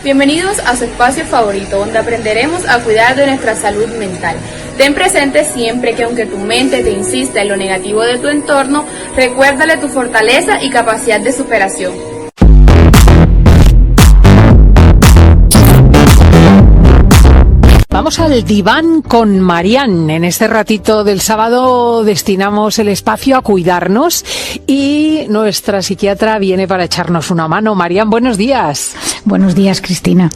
Bienvenidos a su espacio favorito, donde aprenderemos a cuidar de nuestra salud mental. Ten presente siempre que aunque tu mente te insista en lo negativo de tu entorno, recuérdale tu fortaleza y capacidad de superación. Vamos al diván con Marian. En este ratito del sábado destinamos el espacio a cuidarnos y nuestra psiquiatra viene para echarnos una mano. Marian, buenos días. Buenos días, Cristina.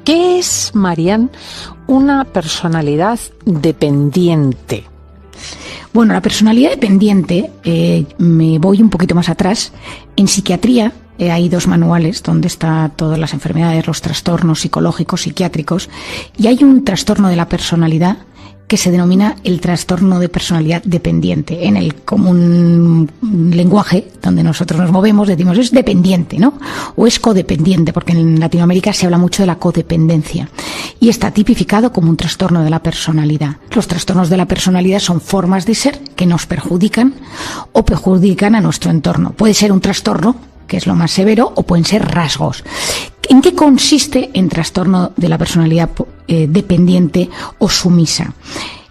¿Qué es, Marian, una personalidad dependiente? Bueno, la personalidad dependiente, me voy un poquito más atrás. En psiquiatría hay 2 manuales donde están todas las enfermedades, los trastornos psicológicos, psiquiátricos, y hay un trastorno de la personalidad que se denomina el trastorno de personalidad dependiente. En el común lenguaje donde nosotros nos movemos decimos es dependiente, ¿no? O es codependiente, porque en Latinoamérica se habla mucho de la codependencia. Y está tipificado como un trastorno de la personalidad. Los trastornos de la personalidad son formas de ser que nos perjudican o perjudican a nuestro entorno. Puede ser un trastorno, que es lo más severo, o pueden ser rasgos. ¿En qué consiste el trastorno de la personalidad dependiente o sumisa?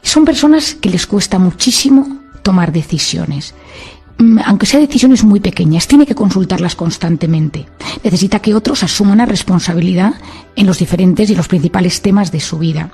Son personas que les cuesta muchísimo tomar decisiones. Aunque sean decisiones muy pequeñas, tiene que consultarlas constantemente. Necesita que otros asuman la responsabilidad en los diferentes y los principales temas de su vida.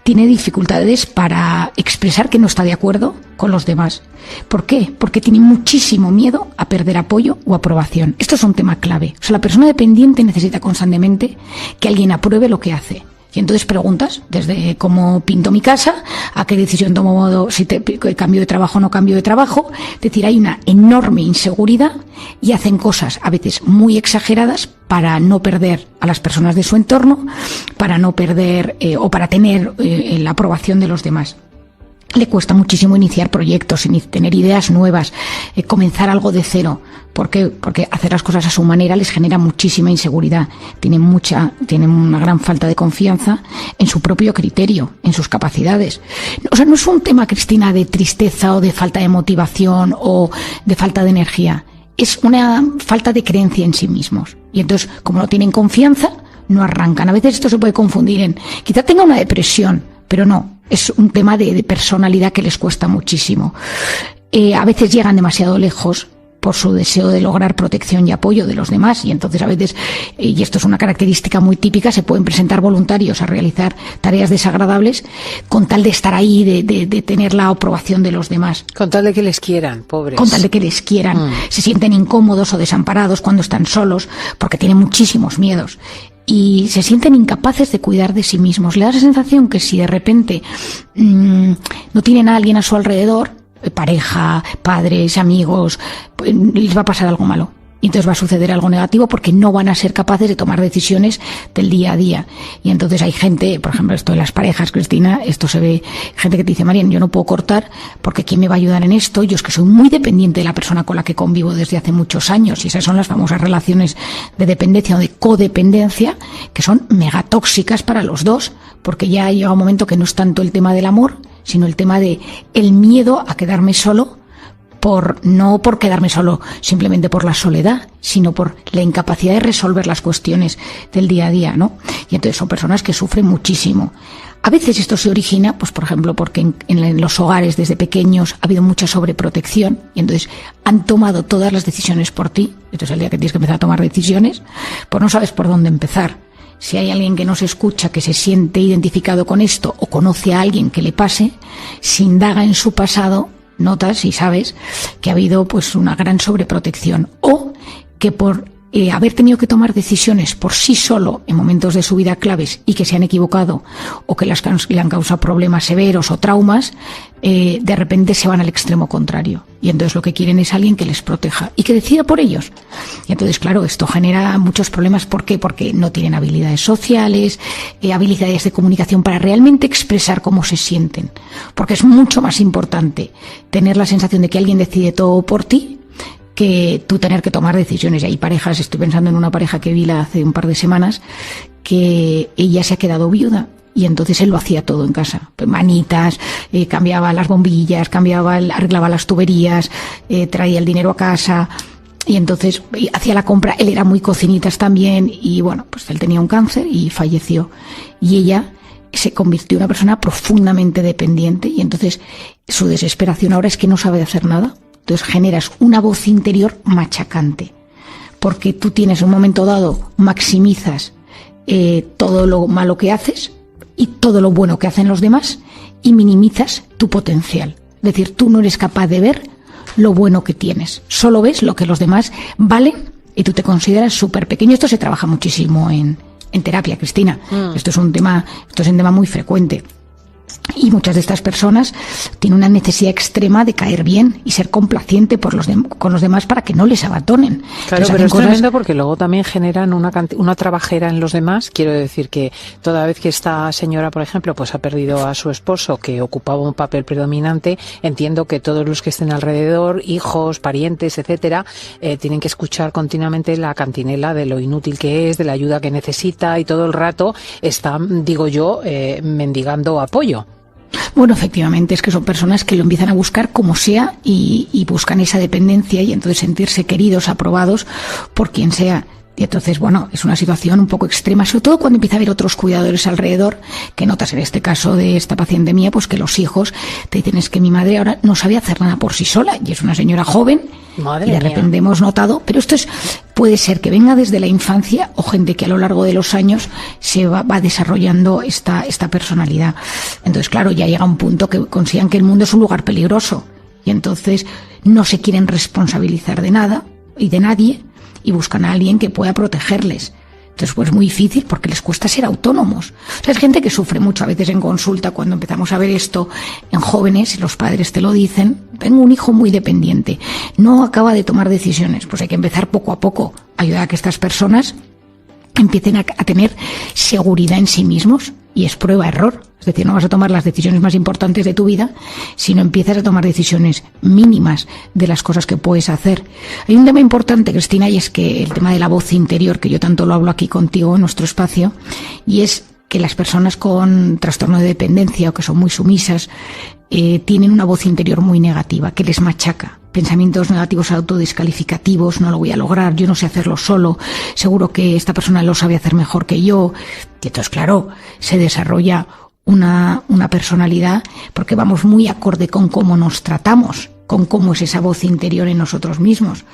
Tiene dificultades para expresar que no está de acuerdo con los demás. ¿Por qué? Porque tiene muchísimo miedo a perder apoyo o aprobación. Esto es un tema clave. O sea, la persona dependiente necesita constantemente que alguien apruebe lo que hace. Y entonces preguntas, desde cómo pinto mi casa, a qué decisión tomo, si cambio de trabajo o no cambio de trabajo. Es decir, hay una enorme inseguridad y hacen cosas a veces muy exageradas para no perder a las personas de su entorno, para no perder o para tener la aprobación de los demás. Le cuesta muchísimo iniciar proyectos, tener ideas nuevas, comenzar algo de cero. ¿Por qué? Porque hacer las cosas a su manera les genera muchísima inseguridad. Tienen una gran falta de confianza en su propio criterio, en sus capacidades. O sea, no es un tema, Cristina, de tristeza o de falta de motivación o de falta de energía. Es una falta de creencia en sí mismos. Y entonces, como no tienen confianza, no arrancan. A veces esto se puede confundir en, quizá tenga una depresión, pero no. Es un tema de personalidad que les cuesta muchísimo. A veces llegan demasiado lejos por su deseo de lograr protección y apoyo de los demás, y entonces a veces, y esto es una característica muy típica, se pueden presentar voluntarios a realizar tareas desagradables con tal de estar ahí, de tener la aprobación de los demás. Con tal de que les quieran, pobres. Con tal de que les quieran. Se sienten incómodos o desamparados cuando están solos porque tienen muchísimos miedos. Y se sienten incapaces de cuidar de sí mismos. Le da la sensación que si de repente no tienen a alguien a su alrededor, pareja, padres, amigos, pues les va a pasar algo malo. Y entonces va a suceder algo negativo porque no van a ser capaces de tomar decisiones del día a día. Y entonces hay gente, por ejemplo, esto de las parejas, Cristina, esto se ve, gente que te dice, Marian, yo no puedo cortar porque ¿quién me va a ayudar en esto? Yo es que soy muy dependiente de la persona con la que convivo desde hace muchos años. Y esas son las famosas relaciones de dependencia o de codependencia, que son megatóxicas para los dos, porque ya llega un momento que no es tanto el tema del amor, sino el tema de el miedo a quedarme solo, no por quedarme solo simplemente por la soledad, sino por la incapacidad de resolver las cuestiones del día a día, ¿no? Y entonces son personas que sufren muchísimo. A veces esto se origina, pues por ejemplo, porque en los hogares desde pequeños ha habido mucha sobreprotección y entonces han tomado todas las decisiones por ti. Entonces el día que tienes que empezar a tomar decisiones, pues no sabes por dónde empezar. Si hay alguien que no se escucha, que se siente identificado con esto o conoce a alguien que le pase, se indaga en su pasado, notas y sabes que ha habido pues una gran sobreprotección o que por haber tenido que tomar decisiones por sí solo en momentos de su vida claves y que se han equivocado o que le han causado problemas severos o traumas, de repente se van al extremo contrario. Y entonces lo que quieren es alguien que les proteja y que decida por ellos. Y entonces, claro, esto genera muchos problemas. ¿Por qué? Porque no tienen habilidades sociales, habilidades de comunicación para realmente expresar cómo se sienten. Porque es mucho más importante tener la sensación de que alguien decide todo por ti que tú tener que tomar decisiones. Y hay parejas, estoy pensando en una pareja que vi hace un par de semanas, que ella se ha quedado viuda y entonces él lo hacía todo en casa, manitas, cambiaba las bombillas, arreglaba las tuberías, traía el dinero a casa. Y entonces hacía la compra, él era muy cocinitas también, y bueno, pues él tenía un cáncer y falleció. Y ella se convirtió en una persona profundamente dependiente, y entonces su desesperación ahora es que no sabe hacer nada. Entonces generas una voz interior machacante, porque tú tienes en un momento dado, maximizas todo lo malo que haces y todo lo bueno que hacen los demás, y minimizas tu potencial. Es decir, tú no eres capaz de ver lo bueno que tienes, solo ves lo que los demás valen y tú te consideras súper pequeño. Esto se trabaja muchísimo en terapia, Cristina. Esto es un tema muy frecuente. Y muchas de estas personas tienen una necesidad extrema de caer bien y ser complaciente con los demás para que no les abandonen. Claro, pero es tremendo porque luego también generan una trabajera en los demás. Quiero decir que toda vez que esta señora, por ejemplo, pues ha perdido a su esposo, que ocupaba un papel predominante, entiendo que todos los que estén alrededor, hijos, parientes, etcétera, tienen que escuchar continuamente la cantinela de lo inútil que es, de la ayuda que necesita, y todo el rato están, digo yo, mendigando apoyo. Bueno, efectivamente, es que son personas que lo empiezan a buscar como sea y buscan esa dependencia, y entonces sentirse queridos, aprobados por quien sea. Y entonces, bueno, es una situación un poco extrema, sobre todo cuando empieza a haber otros cuidadores alrededor, que notas en este caso de esta paciente mía, pues que los hijos te dicen: es que mi madre ahora no sabe hacer nada por sí sola, y es una señora joven. Madre y de repente hemos notado, pero esto puede ser que venga desde la infancia, o gente que a lo largo de los años se va desarrollando esta personalidad. Entonces, claro, ya llega un punto que consideran que el mundo es un lugar peligroso, y entonces no se quieren responsabilizar de nada y de nadie, y buscan a alguien que pueda protegerles. Entonces, pues es muy difícil porque les cuesta ser autónomos. O sea, es gente que sufre mucho a veces en consulta cuando empezamos a ver esto en jóvenes, y los padres te lo dicen: tengo un hijo muy dependiente, no acaba de tomar decisiones. Pues hay que empezar poco a poco a ayudar a que estas personas empiecen a tener seguridad en sí mismos, y es prueba-error. Es decir, no vas a tomar las decisiones más importantes de tu vida si no empiezas a tomar decisiones mínimas de las cosas que puedes hacer. Hay un tema importante, Cristina, y es que el tema de la voz interior, que yo tanto lo hablo aquí contigo en nuestro espacio, y es que las personas con trastorno de dependencia o que son muy sumisas tienen una voz interior muy negativa, que les machaca. Pensamientos negativos autodescalificativos: no lo voy a lograr, yo no sé hacerlo solo, seguro que esta persona lo sabe hacer mejor que yo. Y entonces, claro, se desarrolla una personalidad, porque vamos muy acorde con cómo nos tratamos, con cómo es esa voz interior en nosotros mismos.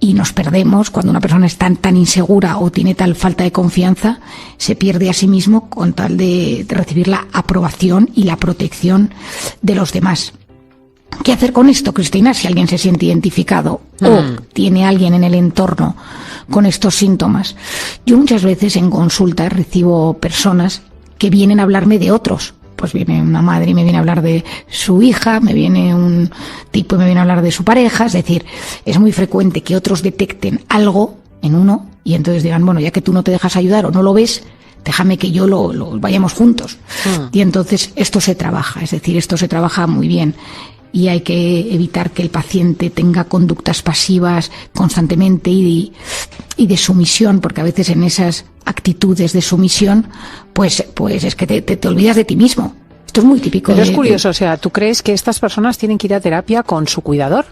Y nos perdemos cuando una persona es tan insegura o tiene tal falta de confianza, se pierde a sí mismo con tal de recibir la aprobación y la protección de los demás. ¿Qué hacer con esto, Cristina, si alguien se siente identificado o tiene alguien en el entorno con estos síntomas? Yo muchas veces en consulta recibo personas que vienen a hablarme de otros. Pues viene una madre y me viene a hablar de su hija, me viene un tipo y me viene a hablar de su pareja. Es decir, es muy frecuente que otros detecten algo en uno y entonces digan: bueno, ya que tú no te dejas ayudar o no lo ves, déjame que yo lo vayamos juntos. Y entonces esto se trabaja, es decir, esto se trabaja muy bien. Y hay que evitar que el paciente tenga conductas pasivas constantemente y de sumisión, porque a veces en esas actitudes de sumisión, pues es que te olvidas de ti mismo. Esto es muy típico. Pero es curioso, o sea, ¿tú crees que estas personas tienen que ir a terapia con su cuidador?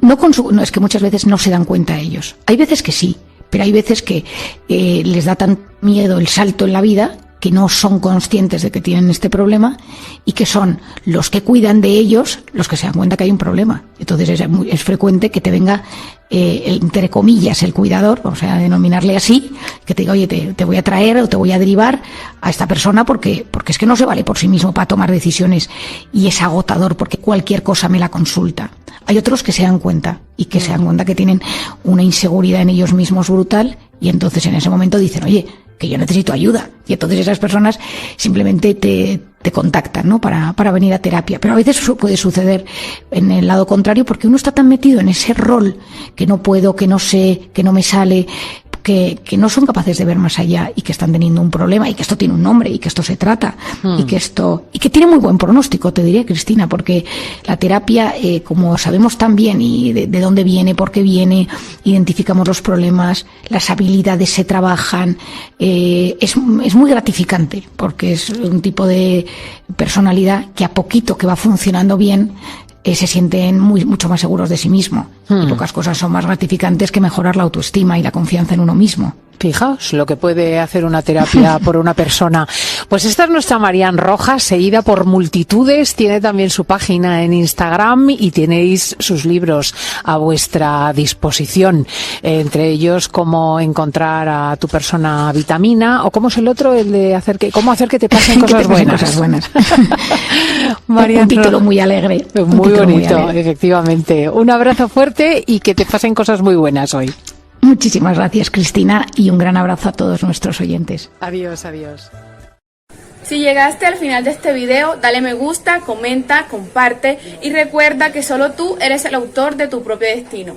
No, es que muchas veces no se dan cuenta ellos. Hay veces que sí, pero hay veces que les da tan miedo el salto en la vida que no son conscientes de que tienen este problema, y que son los que cuidan de ellos los que se dan cuenta que hay un problema. Entonces es frecuente que te venga, entre comillas, el cuidador, vamos a denominarle así, que te diga: oye, te voy a traer o te voy a derivar a esta persona porque es que no se vale por sí mismo para tomar decisiones, y es agotador porque cualquier cosa me la consulta. Hay otros que se dan cuenta y que se dan cuenta que tienen una inseguridad en ellos mismos brutal, y entonces en ese momento dicen: oye, que yo necesito ayuda. Y entonces esas personas simplemente te contactan, ¿no?, para venir a terapia. Pero a veces eso puede suceder en el lado contrario, porque uno está tan metido en ese rol que no puedo, que no sé, que no me sale, que no son capaces de ver más allá, y que están teniendo un problema, y que esto tiene un nombre, y que esto se trata, y que tiene muy buen pronóstico, te diré, Cristina, porque la terapia, como sabemos tan bien y de dónde viene, por qué viene, identificamos los problemas, las habilidades se trabajan, es muy gratificante, porque es un tipo de personalidad que a poquito que va funcionando bien, se sienten mucho más seguros de sí mismo. Y pocas cosas son más gratificantes que mejorar la autoestima y la confianza en uno mismo. Fijaos lo que puede hacer una terapia por una persona. Pues esta es nuestra Marian Rojas, seguida por multitudes. Tiene también su página en Instagram y tenéis sus libros a vuestra disposición. Entre ellos, cómo encontrar a tu persona vitamina, o cómo es el otro, el de cómo hacer que te pasen cosas buenas. Cosas buenas. Marian, un título muy alegre. Muy bonito, efectivamente. Un abrazo fuerte y que te pasen cosas muy buenas hoy. Muchísimas gracias, Cristina, y un gran abrazo a todos nuestros oyentes. Adiós, adiós. Si llegaste al final de este video, dale me gusta, comenta, comparte y recuerda que solo tú eres el autor de tu propio destino.